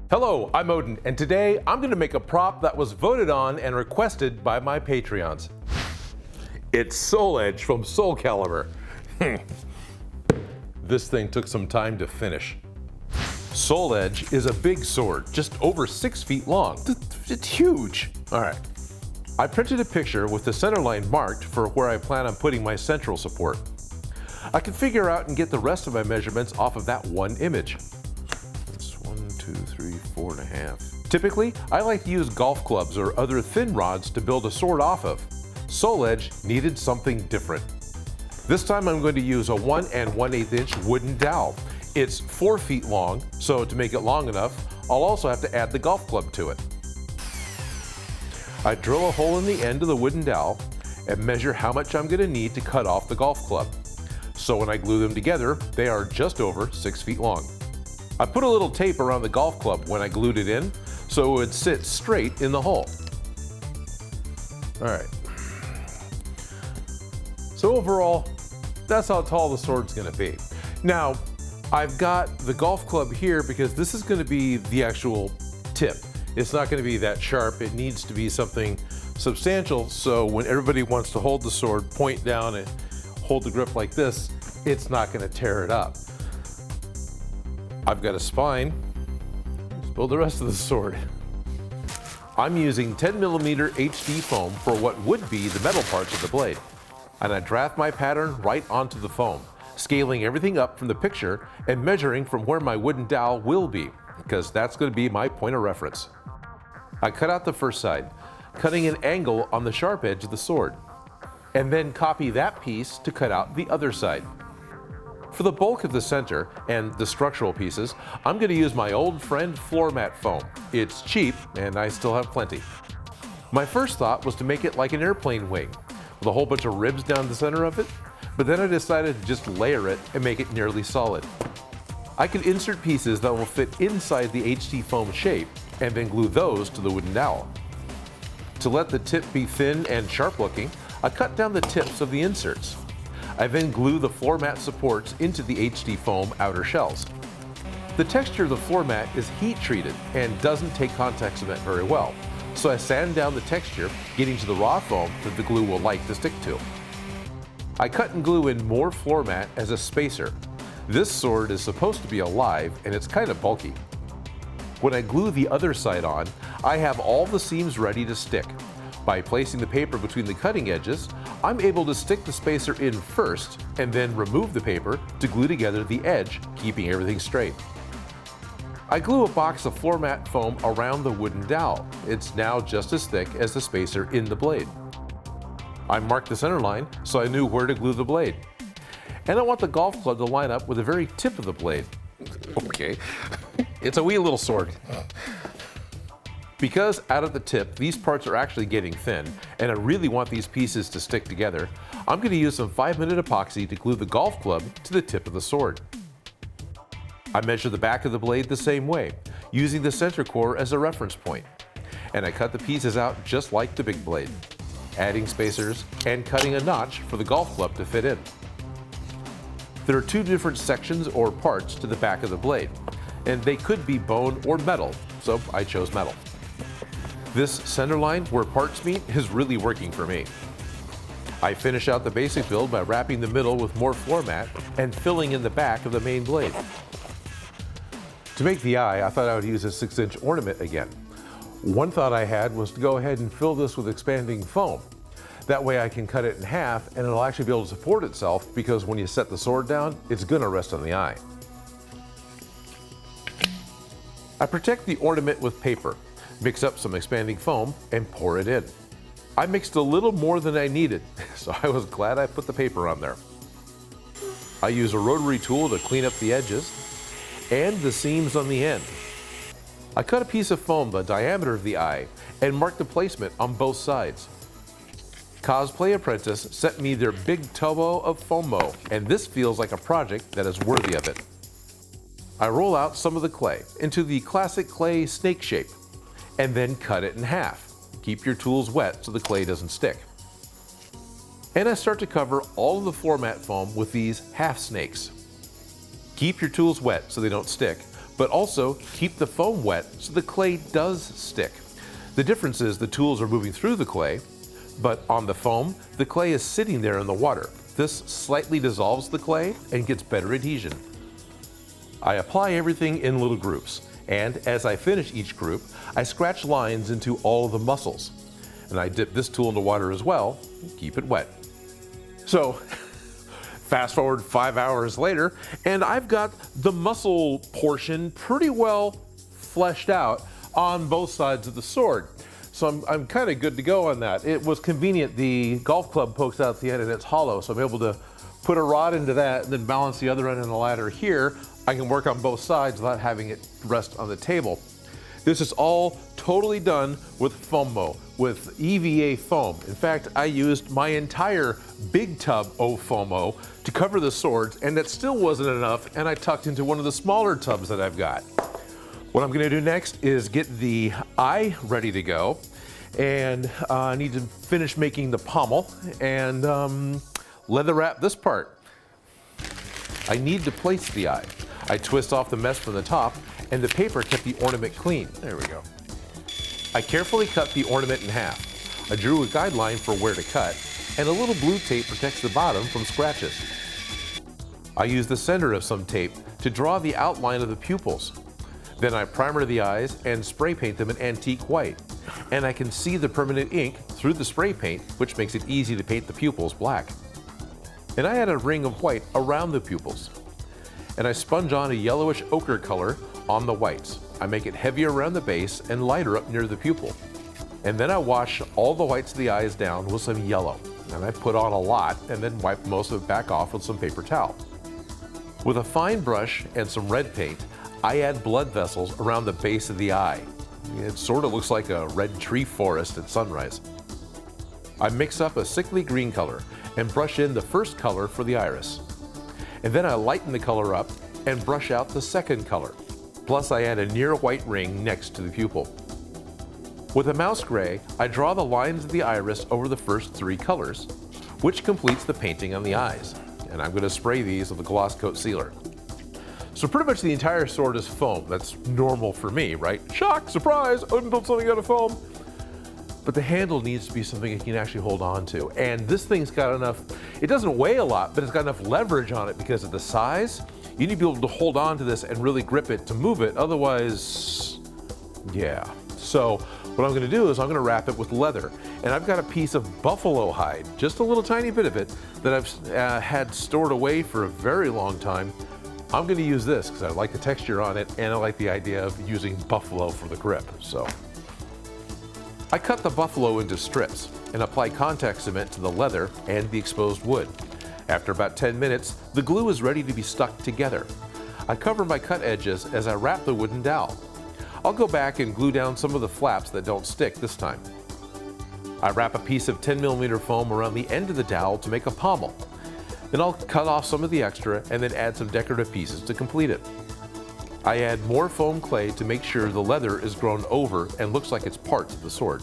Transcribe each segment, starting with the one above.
Hello, I'm Odin, and today I'm going to make a prop that was voted on and requested by my Patreons. It's Soul Edge from Soulcalibur. This thing took some time to finish. Soul Edge is a big sword, just over 6 feet long. It's huge. All right. I printed a picture with the center line marked for where I plan on putting my central support. I can figure out and get the rest of my measurements off of that one image. It's 1, 2, 3, 4.5. Typically, I like to use golf clubs or other thin rods to build a sword off of. Soul Edge needed something different. This time I'm going to use a 1 1/8 inch wooden dowel. It's 4 feet long, so to make it long enough, I'll also have to add the golf club to it. I drill a hole in the end of the wooden dowel and measure how much I'm going to need to cut off the golf club. So when I glue them together, they are just over 6 feet long. I put a little tape around the golf club when I glued it in, so it would sit straight in the hole. All right. So overall, that's how tall the sword's going to be. Now, I've got the golf club here because this is going to be the actual tip. It's not going to be that sharp. It needs to be something substantial, so when everybody wants to hold the sword, point down and hold the grip like this, it's not going to tear it up. I've got a spine. Let's build the rest of the sword. I'm using 10mm HD foam for what would be the metal parts of the blade. And I draft my pattern right onto the foam, scaling everything up from the picture and measuring from where my wooden dowel will be, because that's going to be my point of reference. I cut out the first side, cutting an angle on the sharp edge of the sword, and then copy that piece to cut out the other side. For the bulk of the center and the structural pieces, I'm going to use my old friend floor mat foam. It's cheap and I still have plenty. My first thought was to make it like an airplane wing, with a whole bunch of ribs down the center of it, but then I decided to just layer it and make it nearly solid. I could insert pieces that will fit inside the HD foam shape and then glue those to the wooden dowel. To let the tip be thin and sharp looking, I cut down the tips of the inserts. I then glue the floor mat supports into the HD foam outer shells. The texture of the floor mat is heat treated and doesn't take contact cement very well, so I sand down the texture, getting to the raw foam that the glue will like to stick to. I cut and glue in more floor mat as a spacer. This sword is supposed to be alive and it's kind of bulky. When I glue the other side on, I have all the seams ready to stick. By placing the paper between the cutting edges, I'm able to stick the spacer in first and then remove the paper to glue together the edge, keeping everything straight. I glue a box of floor mat foam around the wooden dowel. It's now just as thick as the spacer in the blade. I marked the center line so I knew where to glue the blade. And I want the golf club to line up with the very tip of the blade. Okay, it's a wee little sword. Because out at the tip, these parts are actually getting thin, and I really want these pieces to stick together, I'm going to use some 5-minute epoxy to glue the golf club to the tip of the sword. I measure the back of the blade the same way, using the center core as a reference point. And I cut the pieces out just like the big blade, adding spacers and cutting a notch for the golf club to fit in. There are 2 different sections or parts to the back of the blade, and they could be bone or metal, so I chose metal. This center line where parts meet is really working for me. I finish out the basic build by wrapping the middle with more floor mat and filling in the back of the main blade. To make the eye, I thought I would use a 6-inch ornament again. One thought I had was to go ahead and fill this with expanding foam. That way I can cut it in half and it'll actually be able to support itself, because when you set the sword down, it's going to rest on the eye. I protect the ornament with paper, mix up some expanding foam, and pour it in. I mixed a little more than I needed, so I was glad I put the paper on there. I use a rotary tool to clean up the edges and the seams on the end. I cut a piece of foam the diameter of the eye and marked the placement on both sides. Cosplay Apprentice sent me their big tubbo of Foam-Mo, and this feels like a project that is worthy of it. I roll out some of the clay into the classic clay snake shape, and then cut it in half. Keep your tools wet so the clay doesn't stick. And I start to cover all of the floor mat foam with these half snakes. Keep your tools wet so they don't stick, but also keep the foam wet so the clay does stick. The difference is the tools are moving through the clay, but on the foam, the clay is sitting there in the water. This slightly dissolves the clay and gets better adhesion. I apply everything in little groups, and as I finish each group, I scratch lines into all of the muscles. And I dip this tool into water as well, and keep it wet. So, fast forward 5 hours later, and I've got the muscle portion pretty well fleshed out on both sides of the sword. So I'm kind of good to go on that. It was convenient. The golf club pokes out the end and it's hollow, so I'm able to put a rod into that and then balance the other end on the ladder here. I can work on both sides without having it rest on the table. This is all totally done with Foam-Mo, with EVA foam. In fact, I used my entire big tub of Foam-Mo to cover the swords, and that still wasn't enough, and I tucked into one of the smaller tubs that I've got. What I'm gonna do next is get the eye ready to go, and I need to finish making the pommel and leather wrap this part. I need to place the eye. I twist off the mesh from the top, and the paper kept the ornament clean. There we go. I carefully cut the ornament in half. I drew a guideline for where to cut, and a little blue tape protects the bottom from scratches. I use the center of some tape to draw the outline of the pupils. Then I primer the eyes and spray paint them in antique white. And I can see the permanent ink through the spray paint, which makes it easy to paint the pupils black. And I add a ring of white around the pupils. And I sponge on a yellowish ochre color on the whites. I make it heavier around the base and lighter up near the pupil. And then I wash all the whites of the eyes down with some yellow. And I put on a lot and then wipe most of it back off with some paper towel. With a fine brush and some red paint, I add blood vessels around the base of the eye. It sort of looks like a red tree forest at sunrise. I mix up a sickly green color and brush in the first color for the iris. And then I lighten the color up and brush out the second color. Plus I add a near white ring next to the pupil. With a mouse gray, I draw the lines of the iris over the first 3 colors, which completes the painting on the eyes. And I'm going to spray these with a gloss coat sealer. So pretty much the entire sword is foam. That's normal for me, right? Shock, surprise, Odin built something out of foam. But the handle needs to be something you can actually hold on to. And this thing's got enough, it doesn't weigh a lot, but it's got enough leverage on it because of the size. You need to be able to hold on to this and really grip it to move it. Otherwise, yeah. So what I'm gonna do is I'm gonna wrap it with leather. And I've got a piece of buffalo hide, just a little tiny bit of it, that I've had stored away for a very long time. I'm going to use this because I like the texture on it and I like the idea of using buffalo for the grip. So I cut the buffalo into strips and apply contact cement to the leather and the exposed wood. After about 10 minutes, the glue is ready to be stuck together. I cover my cut edges as I wrap the wooden dowel. I'll go back and glue down some of the flaps that don't stick this time. I wrap a piece of 10mm foam around the end of the dowel to make a pommel. Then I'll cut off some of the extra and then add some decorative pieces to complete it. I add more foam clay to make sure the leather is grown over and looks like it's parts of the sword.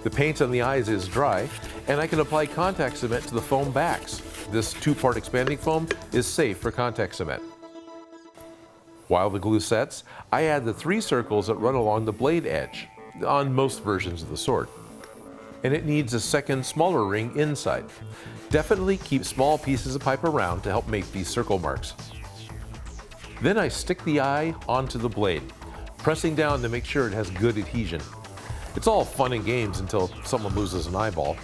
The paint on the eyes is dry, and I can apply contact cement to the foam backs. This 2-part expanding foam is safe for contact cement. While the glue sets, I add the 3 circles that run along the blade edge on most versions of the sword. And it needs a second smaller ring inside. Definitely keep small pieces of pipe around to help make these circle marks. Then I stick the eye onto the blade, pressing down to make sure it has good adhesion. It's all fun and games until someone loses an eyeball.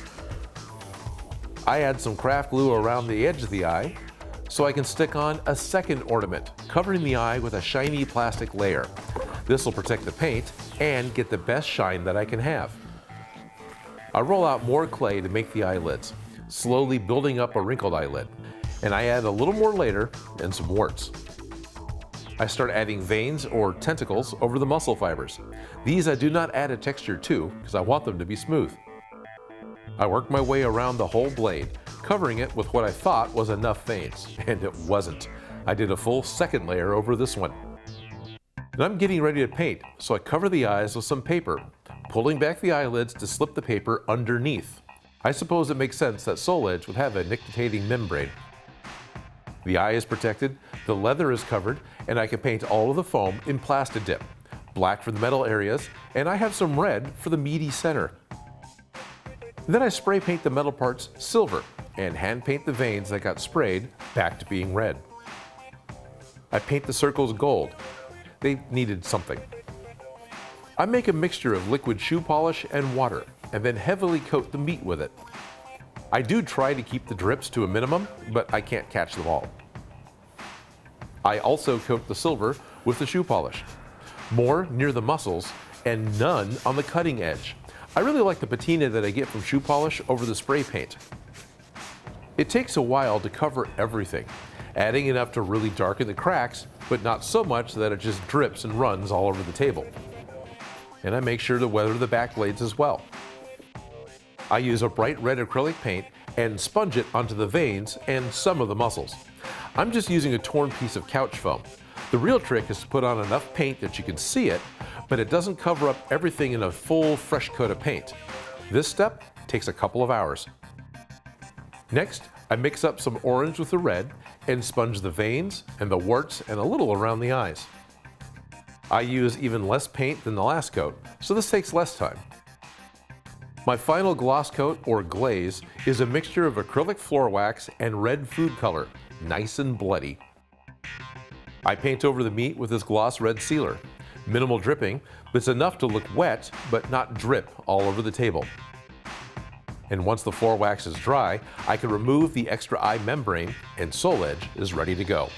I add some craft glue around the edge of the eye so I can stick on a second ornament, covering the eye with a shiny plastic layer. This will protect the paint and get the best shine that I can have. I roll out more clay to make the eyelids, slowly building up a wrinkled eyelid. And I add a little more later and some warts. I start adding veins or tentacles over the muscle fibers. These I do not add a texture to because I want them to be smooth. I work my way around the whole blade, covering it with what I thought was enough veins, and it wasn't. I did a full second layer over this one. And I'm getting ready to paint, so I cover the eyes with some paper, pulling back the eyelids to slip the paper underneath. I suppose it makes sense that Soul Edge would have a nictitating membrane. The eye is protected, the leather is covered, and I can paint all of the foam in Plasti Dip. Black for the metal areas, and I have some red for the meaty center. Then I spray paint the metal parts silver and hand paint the veins that got sprayed back to being red. I paint the circles gold. They needed something. I make a mixture of liquid shoe polish and water and then heavily coat the meat with it. I do try to keep the drips to a minimum, but I can't catch them all. I also coat the silver with the shoe polish. More near the muscles and none on the cutting edge. I really like the patina that I get from shoe polish over the spray paint. It takes a while to cover everything, adding enough to really darken the cracks, but not so much that it just drips and runs all over the table. And I make sure to weather the back blades as well. I use a bright red acrylic paint and sponge it onto the veins and some of the muscles. I'm just using a torn piece of couch foam. The real trick is to put on enough paint that you can see it, but it doesn't cover up everything in a full, fresh coat of paint. This step takes a couple of hours. Next, I mix up some orange with the red and sponge the veins and the warts and a little around the eyes. I use even less paint than the last coat, so this takes less time. My final gloss coat, or glaze, is a mixture of acrylic floor wax and red food color, nice and bloody. I paint over the meat with this gloss red sealer. Minimal dripping, but it's enough to look wet, but not drip all over the table. And once the floor wax is dry, I can remove the extra eye membrane and sole edge is ready to go.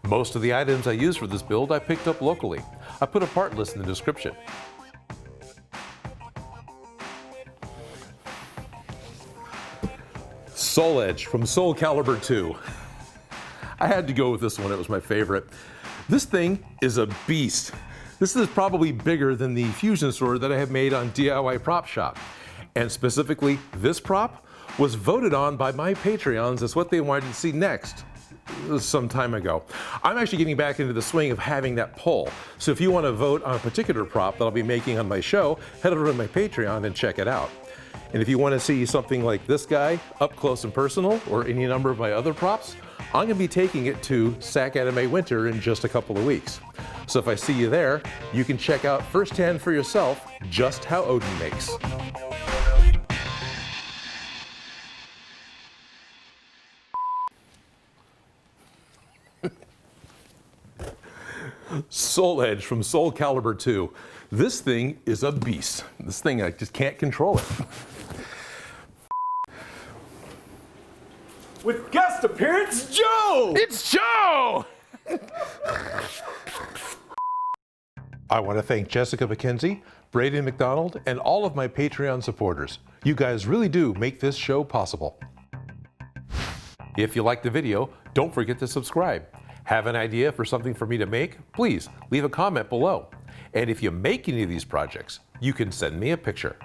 Most of the items I use for this build I picked up locally. I put a part list in the description. Sole Edge from Soulcalibur II. I had to go with this one, it was my favorite. This thing is a beast. This is probably bigger than the fusion sword that I have made on DIY Prop Shop. And specifically, this prop was voted on by my Patreons as what they wanted to see next. Some time ago. I'm actually getting back into the swing of having that poll. So if you want to vote on a particular prop that I'll be making on my show, head over to my Patreon and check it out. And if you want to see something like this guy up close and personal, or any number of my other props, I'm going to be taking it to SAC Anime Winter in just a couple of weeks. So if I see you there, you can check out firsthand for yourself just how Odin makes. Sole Edge from Soulcalibur II. This thing is a beast. This thing, I just can't control it. With guest appearance, Joe! It's Joe! I want to thank Jessica McKenzie, Braeden McDonald, and all of my Patreon supporters. You guys really do make this show possible. If you liked the video, don't forget to subscribe. Have an idea for something for me to make? Please leave a comment below. And if you make any of these projects, you can send me a picture.